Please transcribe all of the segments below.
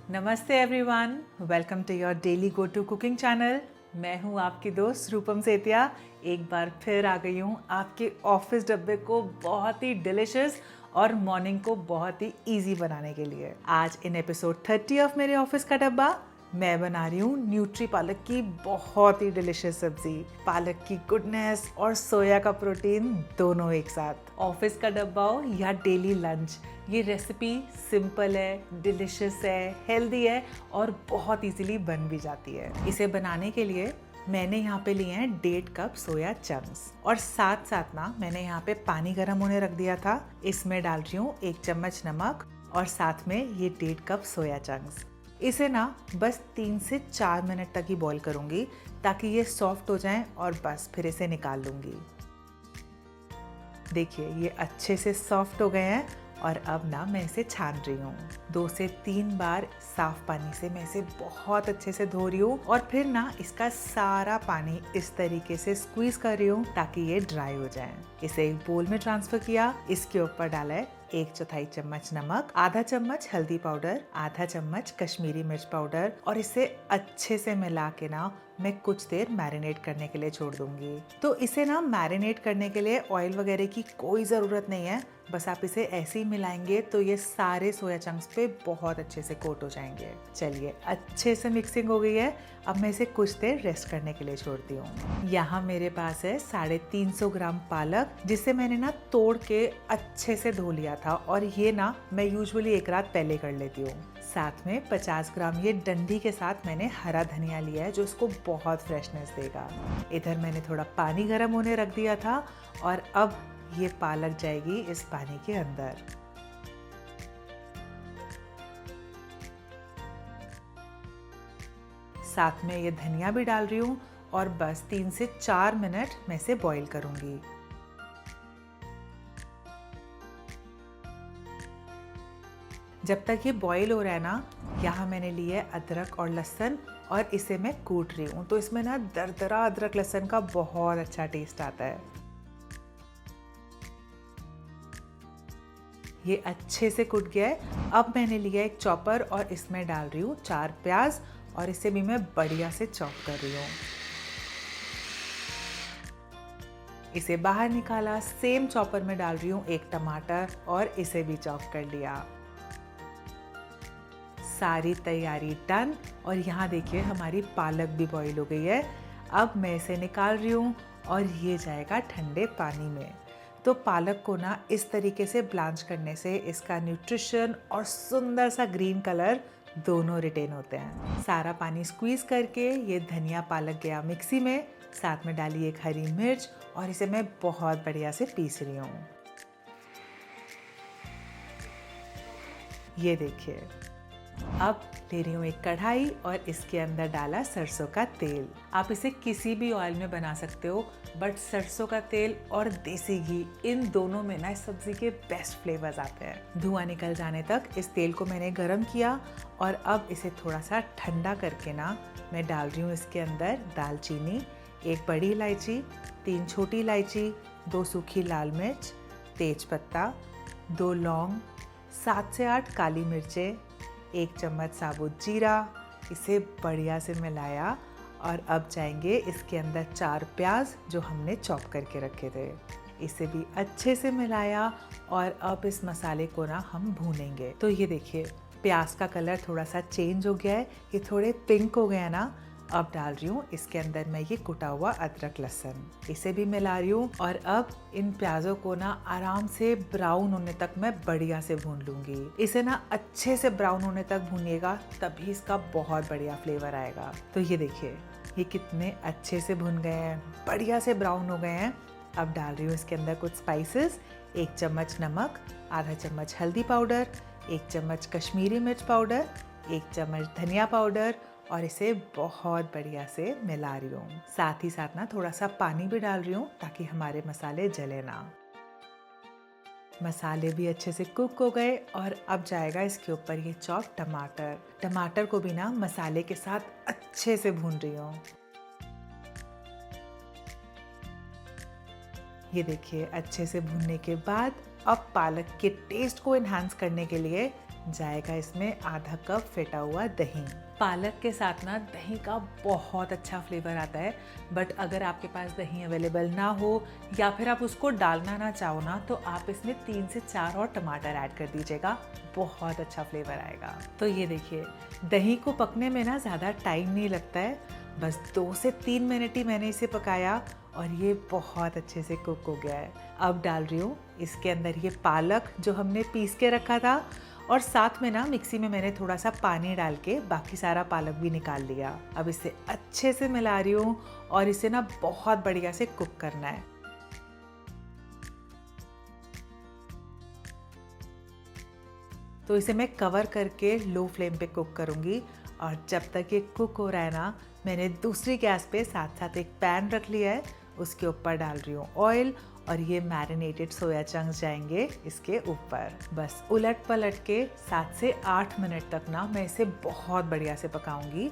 नमस्ते everyone, welcome to your daily go to cooking channel. मैं हूं आपकी दोस्त रूपम सेतिया। एक बार फिर आ गई हूं आपके ऑफिस डब्बे को बहुत ही डिलिशियस और मॉर्निंग को बहुत ही इजी बनाने के लिए। आज इन एपिसोड 30 ऑफ मेरे ऑफिस का डब्बा मैं बना रही हूँ न्यूट्री पालक की बहुत ही डिलिशियस सब्जी। पालक की गुडनेस और सोया का प्रोटीन दोनों एक साथ। ऑफिस का डब्बा हो या डेली लंच, ये रेसिपी सिंपल है, डिलिशियस है, हेल्दी है और बहुत इजीली बन भी जाती है। इसे बनाने के लिए मैंने यहाँ पे लिए हैं 1.5 कप सोया चंक्स और साथ साथ ना मैंने यहाँ पे पानी गर्म होने रख दिया था। इसमें डाल रही हूँ 1 चम्मच नमक और साथ में ये 1.5 कप सोया चंक्स। इसे ना बस 3 से 4 मिनट तक ही बॉईल करूंगी ताकि ये सॉफ्ट हो जाएं और बस फिर इसे निकाल लूंगी। देखिए ये अच्छे से सॉफ्ट हो गए हैं और अब ना मैं इसे छान रही हूँ। 2 से 3 बार साफ पानी से मैं इसे बहुत अच्छे से धो रही हूँ और फिर ना इसका सारा पानी इस तरीके से स्क्वीज कर रही हूँ ताकि ये ड्राई हो जाए। इसे एक बोल में ट्रांसफर किया। इसके ऊपर डाला है 1/4 चम्मच नमक, आधा चम्मच हल्दी पाउडर, आधा चम्मच कश्मीरी मिर्च पाउडर और इसे अच्छे से मिला के ना मैं कुछ देर मैरिनेट करने के लिए छोड़ दूंगी। तो इसे ना मैरिनेट करने के लिए ऑयल वगैरह की कोई ज़रूरत नहीं है, बस आप इसे ऐसे ही मिलाएंगे तो ये सारे सोया चंक्स पे बहुत अच्छे से कोट हो जाएंगे। चलिए अच्छे से मिक्सिंग हो गई है, अब मैं इसे कुछ देर रेस्ट करने के लिए छोड़ती हूँ। यहाँ मेरे पास है 350 ग्राम पालक, जिसे मैंने ना तोड़ के अच्छे से धो लिया था और ये ना मैं यूजुअली एक रात पहले कर लेती हूँ। साथ में 50 ग्राम ये डंडी के साथ मैंने हरा धनिया लिया है जो इसको बहुत फ्रेशनेस देगा। इधर मैंने थोड़ा पानी गर्म होने रख दिया था और अब ये पालक जाएगी इस पानी के अंदर। साथ में ये धनिया भी डाल रही हूँ और बस 3 से 4 मिनट मैं इसे बॉईल करूंगी। जब तक ये बॉईल हो रहा है ना, यहाँ मैंने लिया है अदरक और लहसुन और इसे मैं कूट रही हूँ। तो इसमें ना दरदरा अदरक लहसुन का बहुत अच्छा टेस्ट आता है। ये अच्छे से कुट गया है। अब मैंने लिया एक चॉपर और इसमें डाल रही हूँ 4 प्याज और इसे भी मैं बढ़िया से चॉप कर रही हूँ। इसे बाहर निकाला, सेम चॉपर में डाल रही हूँ 1 टमाटर और इसे भी चॉप कर लिया। सारी तैयारी डन और यहाँ देखिए हमारी पालक भी बॉईल हो गई है। अब मैं इसे निकाल रही हूँ और ये जाएगा ठंडे पानी में। तो पालक को ना इस तरीके से ब्लांच करने से इसका न्यूट्रिशन और सुंदर सा ग्रीन कलर दोनों रिटेन होते हैं। सारा पानी स्क्वीज करके ये धनिया पालक गया मिक्सी में, साथ में डाली 1 हरी मिर्च और इसे मैं बहुत बढ़िया से पीस रही हूँ। ये देखिए अब ले रही हूँ एक कढ़ाई और इसके अंदर डाला सरसों का तेल। आप इसे किसी भी ऑयल में बना सकते हो, बट सरसों का तेल और देसी घी इन दोनों में ना इस सब्जी के बेस्ट फ्लेवर्स आते हैं। धुआं निकल जाने तक इस तेल को मैंने गरम किया और अब इसे थोड़ा सा ठंडा करके ना मैं डाल रही हूँ इसके अंदर दालचीनी, 1 बड़ी इलायची, 3 छोटी इलायची, 2 सूखी लाल मिर्च, तेज पत्ता, 2 लौंग, 7 से 8 काली मिर्चें, 1 चम्मच साबुत जीरा। इसे बढ़िया से मिलाया और अब जाएंगे इसके अंदर 4 प्याज जो हमने चॉप करके रखे थे। इसे भी अच्छे से मिलाया और अब इस मसाले को ना हम भूनेंगे। तो ये देखिए प्याज का कलर थोड़ा सा चेंज हो गया है, ये थोड़े पिंक हो गया ना। अब डाल रही हूँ इसके अंदर मैं ये कुटा हुआ अदरक लहसुन, इसे भी मिला रही हूँ और अब इन प्याजों को ना आराम से ब्राउन होने तक मैं बढ़िया से भून लूंगी। इसे ना अच्छे से ब्राउन होने तक भूनिएगा तभी इसका बहुत बढ़िया फ्लेवर आएगा। तो ये देखिए ये कितने अच्छे से भुन गए हैं, बढ़िया से ब्राउन हो गए हैं। अब डाल रही हूँ इसके अंदर कुछ स्पाइसेस, 1 चम्मच नमक, आधा चम्मच हल्दी पाउडर, 1 चम्मच कश्मीरी मिर्च पाउडर, 1 चम्मच धनिया पाउडर और इसे बहुत बढ़िया से मिला रही हूँ। साथ ही साथ ना थोड़ा सा पानी भी डाल रही हूँ ताकि हमारे मसाले जले ना। मसाले भी अच्छे से कुक हो गए और अब जाएगा इसके ऊपर ये चॉप टमाटर। टमाटर को भी ना मसाले के साथ अच्छे से भून रही हूँ। ये देखिए अच्छे से भूनने के बाद अब पालक के टेस्ट को एनहांस करने के लिए जाएगा इसमें आधा कप फेटा हुआ दही। पालक के साथ ना दही का बहुत अच्छा फ्लेवर आता है, बट अगर आपके पास दही अवेलेबल ना हो या फिर आप उसको डालना ना चाहो ना, तो आप इसमें 3 से 4 और टमाटर ऐड कर दीजिएगा, बहुत अच्छा फ्लेवर आएगा। तो ये देखिए, दही को पकने में ना ज़्यादा टाइम नहीं लगता है, बस 2 से 3 मिनट ही मैंने इसे पकाया और ये बहुत अच्छे से कुक हो गया है। अब डाल रही हूँ इसके अंदर ये पालक जो हमने पीस के रखा था, और साथ में ना मिक्सी में मैंने थोड़ा सा पानी डाल के बाकी सारा पालक भी निकाल लिया। अब इसे अच्छे से मिला रही हूँ और इसे ना बहुत बढ़िया से कुक करना है। तो इसे मैं कवर करके लो फ्लेम पे कुक करूँगी, और जब तक ये कुक हो रहा है ना, मैंने दूसरी गैस पे साथ साथ एक पैन रख लिया है, उसके ऊपर डाल रही हूँ ऑयल, और ये मैरिनेटेड सोया चंक्स जाएंगे इसके ऊपर। बस उलट पलट के 7 से 8 मिनट तक ना मैं इसे बहुत बढ़िया से पकाऊंगी।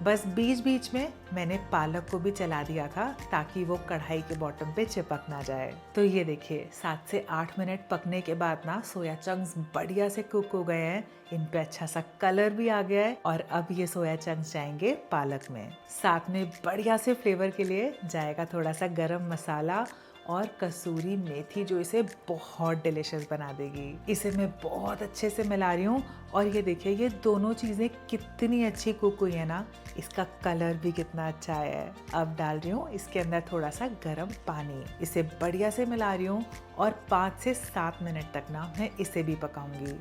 बस बीच बीच में मैंने पालक को भी चला दिया था ताकि वो कढ़ाई के बॉटम पे चिपक ना जाए। तो ये देखिए, 7 से 8 मिनट पकने के बाद ना सोया चंक्स बढ़िया से कुक हो गए हैं, इन पे अच्छा सा कलर भी आ गया है, और अब ये सोया चंक्स जाएंगे पालक में। साथ में बढ़िया से फ्लेवर के लिए जाएगा थोड़ा सा गरम मसाला और कसूरी मेथी, जो इसे बहुत डिलिशियस बना देगी। इसे मैं बहुत अच्छे से मिला रही हूँ, और ये देखिए ये दोनों चीज़ें कितनी अच्छी कुक हुई है ना, इसका कलर भी कितना अच्छा आया है। अब डाल रही हूँ इसके अंदर थोड़ा सा गर्म पानी, इसे बढ़िया से मिला रही हूँ, और 5 से 7 मिनट तक ना मैं इसे भी पकाऊंगी।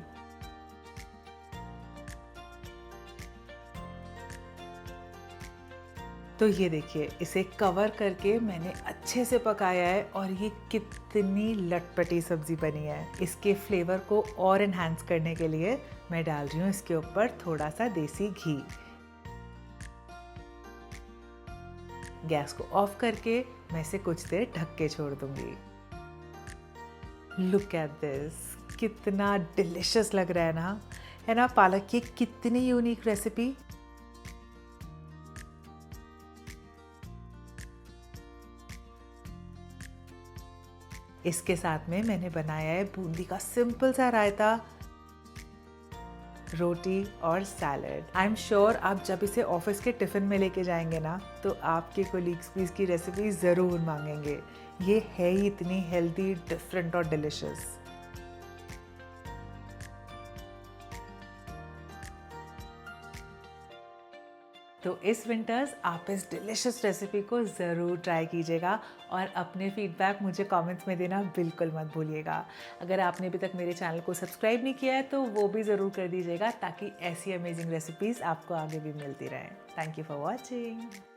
तो ये देखिए, इसे कवर करके मैंने अच्छे से पकाया है, और ये कितनी लटपटी सब्जी बनी है। इसके फ्लेवर को और एनहांस करने के लिए मैं डाल रही हूँ इसके ऊपर थोड़ा सा देसी घी। गैस को ऑफ करके मैं इसे कुछ देर ढक के छोड़ दूंगी। लुक एट दिस, कितना डिलिशियस लग रहा है ना पालक की कितनी यूनिक रेसिपी। इसके साथ में मैंने बनाया है बूंदी का सिंपल सा रायता, रोटी और सैलड। आई एम श्योर आप जब इसे ऑफिस के टिफिन में लेके जाएंगे ना, तो आपके कोलीग्स भी इसकी रेसिपी ज़रूर मांगेंगे। ये है ही इतनी हेल्दी, डिफरेंट और डिलिशियस। तो इस विंटर्स आप इस डिलिशियस रेसिपी को ज़रूर ट्राई कीजिएगा, और अपने फीडबैक मुझे कमेंट्स में देना बिल्कुल मत भूलिएगा। अगर आपने अभी तक मेरे चैनल को सब्सक्राइब नहीं किया है तो वो भी ज़रूर कर दीजिएगा, ताकि ऐसी अमेजिंग रेसिपीज़ आपको आगे भी मिलती रहें। Thank you for watching.